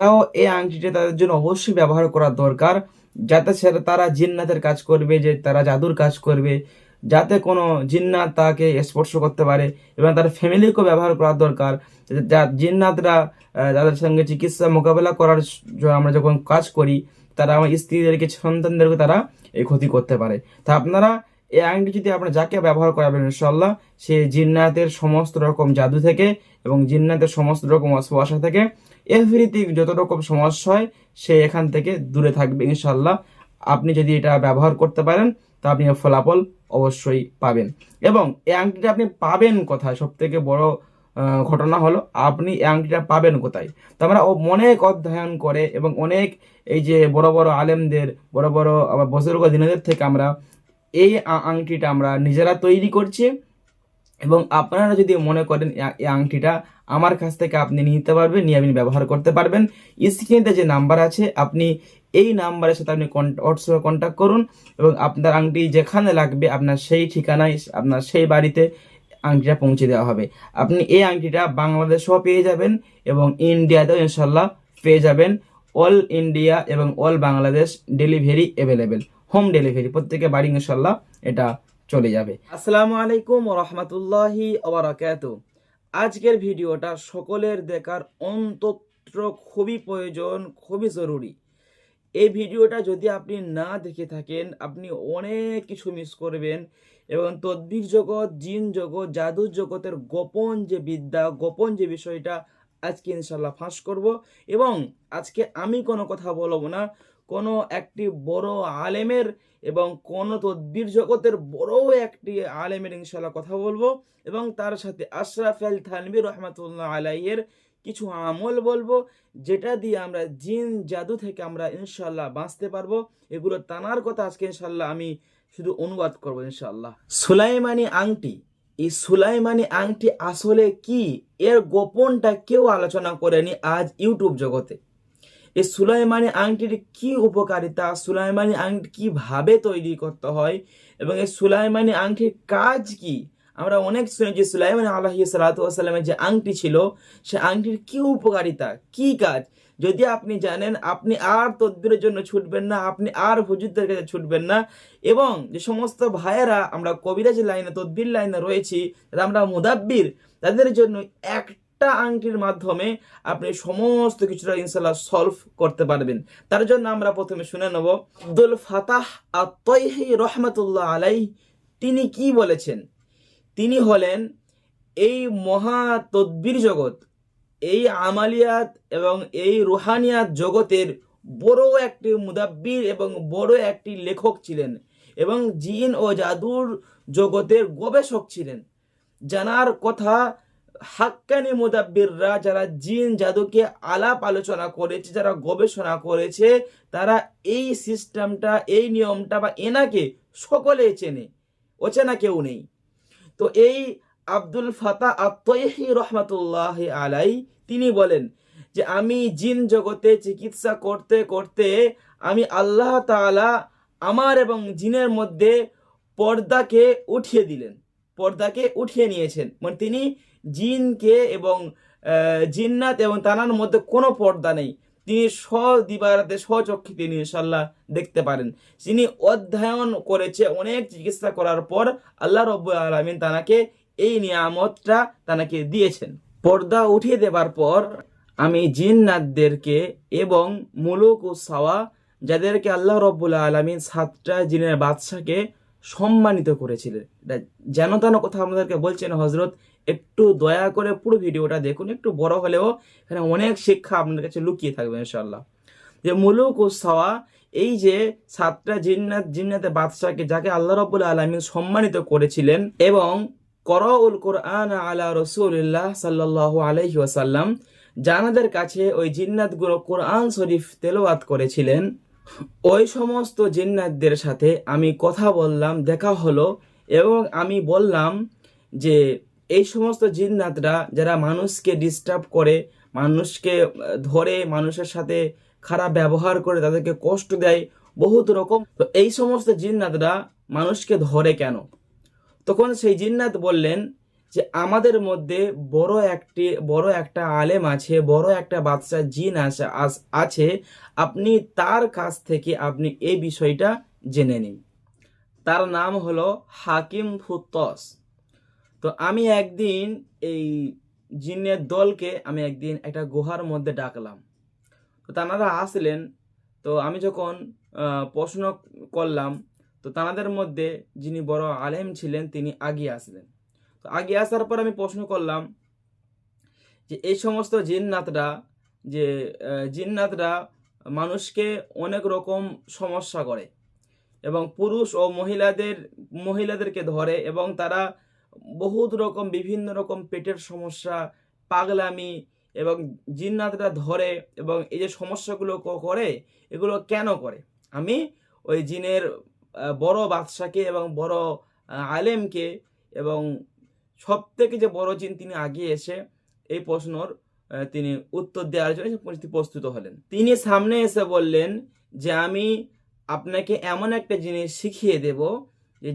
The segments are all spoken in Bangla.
তাও এই আংটিটা তাদের জন্য অবশ্যই ব্যবহার করা দরকার, যাতে তারা জিন্নাতের কাজ করবে, যে তারা জাদুর কাজ করবে, যাতে কোনো জিন্নাত তাকে স্পর্শ করতে পারে। এবং তার ফ্যামিলিকেও ব্যবহার করা দরকার, যা জিন্নাতরা তাদের সঙ্গে চিকিৎসা মোকাবেলা করার আমরা যখন কাজ করি, তারা আমার স্ত্রীদেরকে সন্তানদেরকে তারা এই ক্ষতি করতে পারে। তা আপনারা এই আংটি যদি আপনারা যাকে ব্যবহার করাবেন, ইনশাল্লাহ সে জিন্নাতের সমস্ত রকম জাদু থেকে এবং জিন্নাতের সমস্ত রকম অস্পর্শ থেকে, এভরিথিং যত রকম সমস্যা হয় সে এখান থেকে দূরে থাকবে ইনশাল্লাহ। আপনি যদি এটা ব্যবহার করতে পারেন তা আপনি এর ফলাফল অবশ্যই পাবেন। এবং এই আংটিটা আপনি পাবেন কোথায়, সব থেকে বড় ঘটনা হলো আপনি এই আংটিটা পাবেন কোথায়। তো আমরা অনেক অধ্যয়ন করে এবং অনেক এই যে বড় বড় আলেমদের, বড় বড় আবার বজরগ দিনদের থেকে আমরা এই আংটিটা আমরা নিজেরা তৈরি করছি। এবং আপনারা যদি মনে করেন এই আংটিটা আমার কাছ থেকে আপনি নিতে পারবেন, নিয়ে আপনি ব্যবহার করতে পারবেন, স্ক্রিনে যে নাম্বার আছে আপনি এই নাম্বারের সাথে আপনি হোয়াটসঅ্যাপে কন্ট্যাক্ট করুন এবং আপনার আংটি যেখানে লাগবে আপনার সেই ঠিকানায়, আপনার সেই বাড়িতে আংটিটা পৌঁছে দেওয়া হবে। আপনি এই আংটিটা বাংলাদেশেও পেয়ে যাবেন এবং ইন্ডিয়াতেও ইনশাল্লাহ পেয়ে যাবেন। অল ইন্ডিয়া এবং all Bangladesh delivery available, home delivery, প্রত্যেকের বাড়ি ইনশাল্লাহ এটা চলে যাবে। আসসালামু আলাইকুম ওয়া রাহমাতুল্লাহি ওয়া বারাকাতুহু। আজকের ভিডিওটা সকলের দেখার অন্তত খুবই প্রয়োজন, খুবই জরুরি। এই ভিডিওটা যদি আপনি না দেখে থাকেন আপনি অনেক কিছু মিস করবেন এবং তদ্বির জগৎ, জিন জগৎ, জাদুর জগতের গোপন যে বিদ্যা, গোপন যে বিষয়টা আজকে ইনশাল্লাহ ফাঁস করব। এবং আজকে আমি কোনো কথা বলবো না, কোনো একটি বড় আলেমের এবং কোনো তদ্বির জগতের বড় একটি আলেমের ইনশাল্লাহ কথা বলবো এবং তার সাথে আশরাফ আল থানভী রহমাতুল্লাহ আলাইহির কিছু আমল বলবো, যেটা দিয়ে আমরা জিন জাদু থেকে আমরা ইনশাল্লাহ বাঁচতে পারবো। এগুলো তানার কথা আজকে ইনশাল্লাহ আমি শুধু অনুবাদ করবো ইনশাল্লাহ। সুলাইমানি আংটি, এই সুলাইমানি আংটি আসলে কি, এর গোপনটা কেউ আলোচনা করেনি আজ ইউটিউব জগতে। এই সুলাইমানি আংটির কি উপকারিতা, সুলাইমানি আংটি কিভাবে তৈরি করতে হয় এবং এই সুলাইমানি আংটির কাজ কি, আমরা অনেক শুনেছি সুলাইমান আলাইহিস সালাতু ওয়াস সালামের যে আংটি ছিল সে আংটির কি উপকারিতা, কি কাজ। যদি আপনি জানেন আপনি আর তদবিরের জন্য ছুটবেন না, আপনি আর হুজুরদের কাছে ছুটবেন না। এবং যে সমস্ত ভাইয়েরা আমরা কবিরাজ লাইনে, তদবির লাইনে রয়েছি, আমরা মুদাব্বির, তাদের জন্য একটা আংটির মাধ্যমে আপনি সমস্ত কিছুটা ইনশাল্লাহ সলভ করতে পারবেন। তার জন্য আমরা প্রথমে শুনে নেব আব্দুল ফাতাহ আত-তাইহি রহমাতুল্লাহ আলাইহি তিনি কি বলেছেন। তিনি হলেন এই মহা তদ্বির জগৎ, এই আমালিয়াত এবং এই রুহানিয়াত জগতের বড় একটি মুদাব্বির এবং বড় একটি লেখক ছিলেন এবং জিন ও জাদুর জগতের গবেষক ছিলেন। জানার কথা, হাক্কানি মুদাব্বিররা যারা জিন জাদুকে আলাপ আলোচনা করেছে, যারা গবেষণা করেছে, তারা এই সিস্টেমটা, এই নিয়মটা বা এনাকে সকলে চেনে, অচেনা কেউ নেই। তো এই আব্দুল ফাতাহ আত-তাইহি রহমাতুল্লাহ আলাই তিনি বলেন যে আমি জিন জগতে চিকিৎসা করতে করতে আমি আল্লাহ তাআলা আমার এবং জিনের মধ্যে পর্দাকে উঠিয়ে দিলেন, পর্দাকে উঠিয়ে নিয়েছেন। মানে তিনি জিনকে এবং জিন্নাত এবং তানার মধ্যে কোনো পর্দা নেই, তিনি স্বদিবারাতে স্বচক্ষে তিনি ইনশাল্লাহ দেখতে পারেন। তিনি অধ্যয়ন করেছে, অনেক চিকিৎসা করার পর আল্লাহ রাব্বুল আলামিন তানাকে এই নিয়ামতটা তানাকে দিয়েছেন। পর্দা উঠিয়ে দেবার পর আমি জিন্নাতদেরকে এবং মুলুক ও সাওয়া, যাদেরকে আল্লাহ রাব্বুল আলামিন 7টা জিনের বাদশাকে সম্মানিত করেছিলেন। এটা যেন তেন কথা আমাদেরকে বলছেন হজরত, একটু দয়া করে পুরো ভিডিওটা দেখুন, একটু বড় হলেও এখানে অনেক শিক্ষা আপনাদের কাছে লুকিয়ে থাকবে ইনশাআল্লাহ। যে মুলুক ও সাওয়া, এই যে 7টা জিন্নাতে বাদশাকে যাকে আল্লাহ রাব্বুল আলামিন সম্মানিত করেছিলেন, এবং করাউল কোরআন আলা রাসূলিল্লাহ সাল্লাল্লাহু আলাইহি ওয়াসাল্লাম, যানাদের কাছে ওই জিন্নাতগুলো কোরআন শরীফ তেলাওয়াত করেছিলেন, ওই সমস্ত জিন্নাতদের সাথে আমি কথা বললাম, দেখা হলো এবং আমি বললাম যে এই সমস্ত জিন্নাতরা যারা মানুষকে ডিস্টার্ব করে, মানুষকে ধরে, মানুষের সাথে খারাপ ব্যবহার করে, তাদেরকে কষ্ট দেয় বহুত রকম, তো এই সমস্ত জিন্নাতরা মানুষকে ধরে কেন? তখন সেই জিন্নাত বললেন যে আমাদের মধ্যে বড় একটা আলেম আছে, বড় একটা বাদশাহ জিন আছে, আপনি তার কাছ থেকে আপনি এই বিষয়টা জেনে নিন। তার নাম হলো হাকিম ফুত্তস। তো আমি একদিন এই জিনের দলকে আমি একদিন একটা গুহার মধ্যে ডাকলাম। তো তানারা আসলেন। তো আমি যখন প্রশ্ন করলাম, তো তানাদের মধ্যে যিনি বড় আলেম ছিলেন তিনি আগিয়ে আসলেন। তো আগিয়ে আসার পর আমি প্রশ্ন করলাম যে এই সমস্ত যে জিন্নাতরা মানুষকে অনেক রকম সমস্যা করে এবং পুরুষ ও মহিলাদেরকে ধরে এবং তারা বহুত রকম বিভিন্ন রকম পেটের সমস্যা, পাগলামি এবং জিন্নাতরা ধরে এবং এই যে সমস্যাগুলো করে এগুলো কেন করে? আমি ওই জিনের বড় বাদশাকে এবং বড় আলেমকে এবং সব থেকে যে বড় জিন তিনি আগে এসে এই প্রশ্নর তিনি উত্তর দেওয়ার জন্য প্রস্তুত হলেন। তিনি সামনে এসে বললেন যে আমি আপনাকে এমন একটা জিনিস শিখিয়ে দেব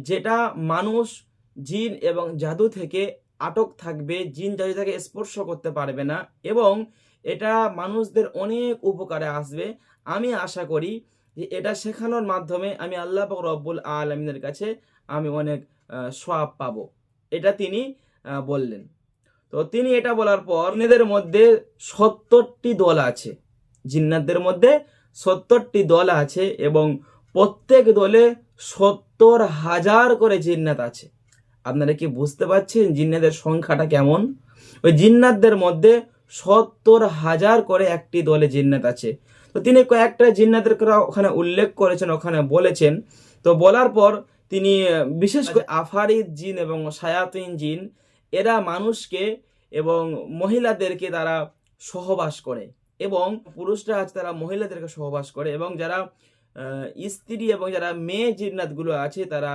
যেটা মানুষ জিন এবং জাদু থেকে আটক থাকবে, জিন জাদু থেকে স্পর্শ করতে পারবে না এবং এটা মানুষদের অনেক উপকারে আসবে। আমি আশা করি যে এটা শেখানোর মাধ্যমে আমি আল্লাহ পাক রব্বুল আলামিনের কাছে আমি অনেক সওয়াব পাবো। এটা তিনি বললেন। তো তিনি এটা বলার পর জিনেদের মধ্যে 70টি দল আছে, জিন্নাতদের মধ্যে 70টি দল আছে এবং প্রত্যেক দলে 70,000 করে জিন্নাত আছে। আপনারা কি বুঝতে পারছেন জিন্নাতের সংখ্যাটা কেমন? ওই জিন্নাতদের মধ্যে 70,000 করে একটি দলে জিন্নাত আছে। তো তিনি কয়েকটা জিন্নাতের কথা ওখানে উল্লেখ করেছেন, ওখানে বলেছেন। তো বলার পর তিনি বিশেষ করে আফারিদ জিন এবং শায়াতিন জিন এরা মানুষকে এবং মহিলাদেরকে তারা সহবাস করে এবং পুরুষরা আছে তারা মহিলাদেরকে সহবাস করে এবং যারা স্ত্রী এবং যারা মেয়ে জিন্নাতগুলো আছে তারা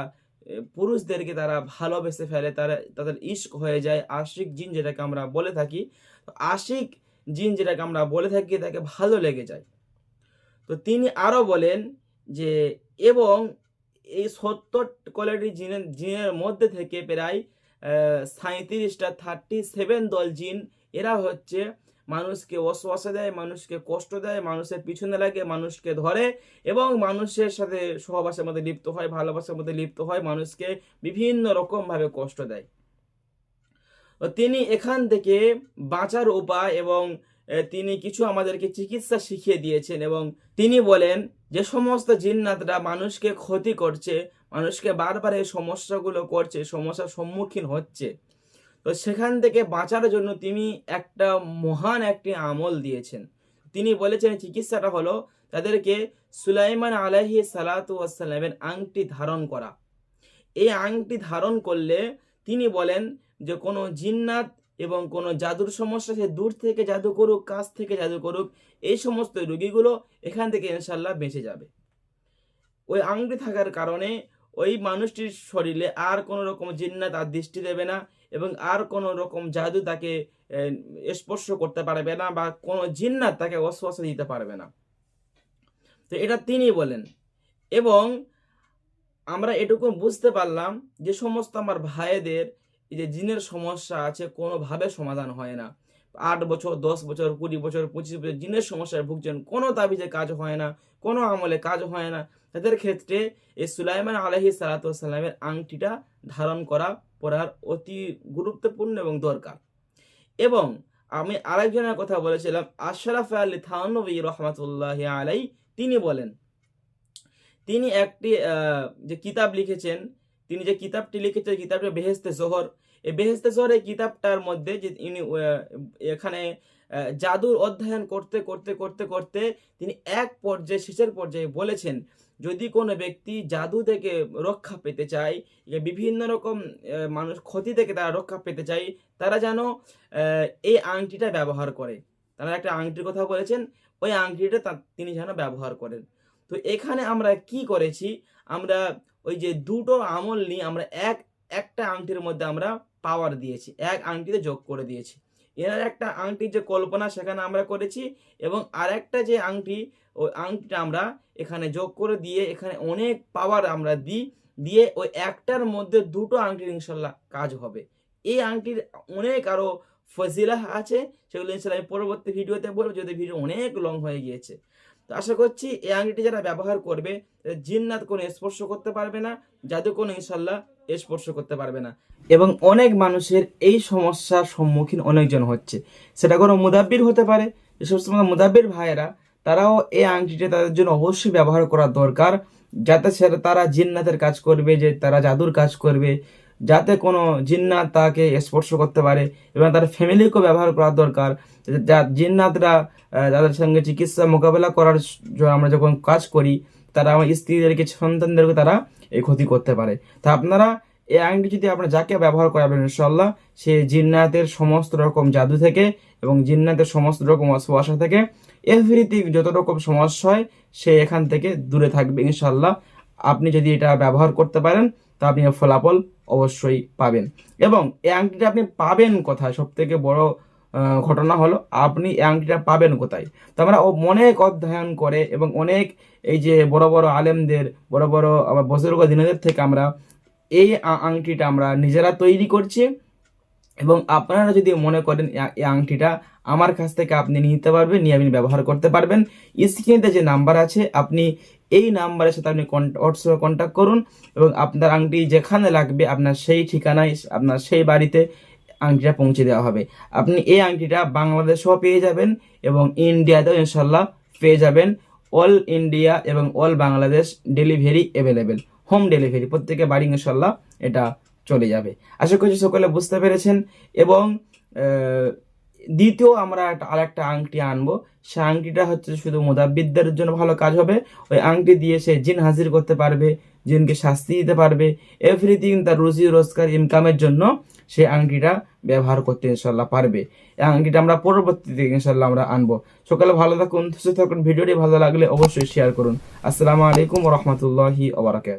পুরুষদেরকে তারা ভালোবেসে ফেলে, তাদের ইশক হয়ে যায়। আশিক জিন যেটাকে আমরা বলে থাকি, আশিক জিন যেটাকে আমরা বলে থাকি তাকে ভালো লেগে যায়। তো তিনি আরো বলেন যে এবং এই 70 কোয়ালিটি জিনের মধ্যে থেকে প্রায় 37টা 37 দল জিন এরা হচ্ছে মানুষকে ওয়াসওয়াসা দেয়, মানুষকে কষ্ট দেয়, মানুষের পিছনে লাগে, মানুষকে ধরে এবং মানুষের সাথে সহবাসের মধ্যে লিপ্ত হয়, ভালোবাসার মধ্যে লিপ্ত হয়, মানুষকে বিভিন্ন রকম ভাবে কষ্ট দেয়। তিনি এখান থেকে বাঁচার উপায় এবং তিনি কিছু আমাদেরকে চিকিৎসা শিখিয়ে দিয়েছেন এবং তিনি বলেন যে সমস্ত জিন্নাতরা মানুষকে ক্ষতি করছে, মানুষকে বারবার এই সমস্যাগুলো করছে, সমস্যার সম্মুখীন হচ্ছে, তো সেখান থেকে বাঁচার জন্য তিনি একটা মহান একটি আমল দিয়েছেন। তিনি বলেছেন চিকিৎসাটা হলো তাদেরকে সুলাইমান আলাইহিস সালাতু ওয়াস সালামের আংটি ধারণ করা। এই আংটি ধারণ করলে তিনি বলেন যে কোনো জিন্নাত এবং কোনো জাদুর সমস্যা সে দূর থেকে জাদু করুক, কাছ থেকে জাদু করুক, এই সমস্ত রোগীগুলো এখান থেকে ইনশাল্লাহ বেঁচে যাবে। ওই আংটি থাকার কারণে ওই মানুষটির শরীরে আর কোনো রকম জিন্নাত আর দৃষ্টি দেবে না এবং আর কোনো রকম জাদু তাকে স্পর্শ করতে পারবে না বা কোনো জিন্নাত তাকে ওয়াসওয়াসা দিতে পারবে না। তো এটা তিনি বলেন এবং আমরা এটুকু বুঝতে পারলাম যে সমস্ত আমার ভাইদের এই যে জিনের সমস্যা আছে কোনোভাবে সমাধান হয় না। 8 বছর 10 বছর 20 বছর 25 বছর জিনের সমস্যায় ভুগছেন, কোনো তাবিজে কাজ হয় না, কোনো আমলে কাজ হয় না, তাদের ক্ষেত্রে এই সুলাইমান আলাইহিস সালাতু ওয়াস সালামের আংটিটা ধারণ পড়ার অতি গুরুত্বপূর্ণ এবং দরকার। এবং আমি আরেকজনের কথা বলেছিলাম আশরাফ আলী থানভী রহমাতুল্লাহি আলাইহি, তিনি বলেন তিনি একটি যে কিতাব লিখেছেন, তিনি যে কিতাবটি লিখেছেন কিতাবটা বেহেশতে জোহর। এই বেহেশতে জোহর এই কিতাবটার মধ্যে যে ইনি এখানে জাদুর অধ্যয়ন করতে করতে করতে করতে তিনি শেষের পর্যায়ে বলেছেন যদি কোনো ব্যক্তি জাদু থেকে রক্ষা পেতে চায়, বিভিন্ন রকম মানুষ ক্ষতি থেকে তারা রক্ষা পেতে চায়, তারা যেন এই আংটিটা ব্যবহার করে। তারা একটা আংটির কথা বলেছেন, ওই আংটিটা তিনি যেন ব্যবহার করেন। তো এখানে আমরা কি করেছি, আমরা ওই যে দুটো আমল নিয়ে আমরা একটা আংটির মধ্যে আমরা পাওয়ার দিয়েছি, এক আংটিতে যোগ করে দিয়েছি। এর একটা আংটির যে কল্পনা সেখানে আমরা করেছি এবং আরেকটা যে আংটি, ওই আংটিটা আমরা এখানে যোগ করে দিয়ে এখানে অনেক পাওয়ার আমরা দিয়ে ওই একটার মধ্যে দুটো আংটির ইনশাল্লাহ কাজ হবে। এই আংটির অনেক আরও ফজিলাহ আছে, সেগুলো ইনশাআল্লাহ আমি পরবর্তী ভিডিওতে বলবো, যদি ভিডিও অনেক লং হয়ে গিয়েছে। তো আশা করছি এই আংটিটি যারা ব্যবহার করবে জিন্নাত কোনো স্পর্শ করতে পারবে না, জাদু কোনো ইনশাআল্লাহ স্পর্শ করতে পারবে না। এবং অনেক মানুষের এই সমস্যার সম্মুখীন অনেকজন হচ্ছে, সেটা কোনো মুদাব্বির হতে পারে। যে সমস্ত মুদাব্বির ভাইয়েরা তারাও এই আংটিটা তাদের জন্য অবশ্যই ব্যবহার করা দরকার, যাতে তারা জিন্নাতের কাজ করবে, যে তারা জাদুর কাজ করবে, যাতে কোনো জিন্নাত তাকে স্পর্শ করতে পারে। এবং তার ফ্যামিলিকেও ব্যবহার করা দরকার, যা জিন্নাতরা তাদের সঙ্গে চিকিৎসা মোকাবেলা করার আমরা যখন কাজ করি, তারা আমার স্ত্রীদেরকে সন্তানদেরকে তারা এই ক্ষতি করতে পারে। তা আপনারা এই আংটি যদি আপনারা যাকে ব্যবহার করাবেন ইনশাআল্লাহ, সে জিন্নাতের সমস্ত রকম জাদু থেকে এবং জিন্নাতের সমস্ত রকম অসুবাসা থেকে এভরিথিং যত রকম সমস্যা হয় সে এখান থেকে দূরে থাকবে ইনশাআল্লাহ। আপনি যদি এটা ব্যবহার করতে পারেন তা আপনি ফলাফল অবশ্যই পাবেন। এবং এই আংটিটা আপনি পাবেন কোথায়, সব থেকে বড় ঘটনা হলো আপনি এই আংটিটা পাবেন কোথায়। তো আমরা অনেক অধ্যয়ন করে এবং অনেক এই যে বড় বড় আলেমদের, বড় বড় আবার বুজুর্গ দিনদের থেকে আমরা এই আংটিটা আমরা নিজেরা তৈরি করছি। এবং আপনারা যদি মনে করেন এই আংটিটা আমার কাছ থেকে আপনি নিতে পারবেন, নিয়ে আপনি ব্যবহার করতে পারবেন, স্ক্রিনে যে নাম্বার আছে আপনি এই নাম্বারের সাথে আপনি হোয়াটসঅ্যাপে কন্ট্যাক্ট করুন এবং আপনার আংটি যেখানে লাগবে আপনার সেই ঠিকানায়, আপনার সেই বাড়িতে আংটিটা পৌঁছে দেওয়া হবে। আপনি এই আংটিটা বাংলাদেশেও পেয়ে যাবেন এবং ইন্ডিয়াতেও ইনশাল্লাহ পেয়ে যাবেন। অল ইন্ডিয়া এবং all Bangladesh delivery available, home delivery, প্রত্যেকে বাড়ি ইনশাল্লাহ এটা চলে যাবে। আশা করছি সকলে বুঝতে পেরেছেন। এবং দ্বিতীয় আমরা আরেকটা আংটি আনবো, সে আংটিটা হচ্ছে শুধু মুদাব্বিরদের জন্য ভালো কাজ হবে। ওই আংটি দিয়ে সে জিন হাজির করতে পারবে, জিনকে শাস্তি দিতে পারবে, এভরিথিং তার রুজি রোজগার ইনকামের জন্য সেই আংটিটা ব্যবহার করতে ইনশাল্লাহ পারবে। এই আংটিটা আমরা পরবর্তীতে ইনশাল্লাহ আমরা আনবো। সকালে ভালো থাকুন, সুস্থ থাকুন। ভিডিওটি ভালো লাগলে অবশ্যই শেয়ার করুন। আসসালামু আলাইকুম ওয়া রাহমাতুল্লাহি ওয়া বারাকাতুহু।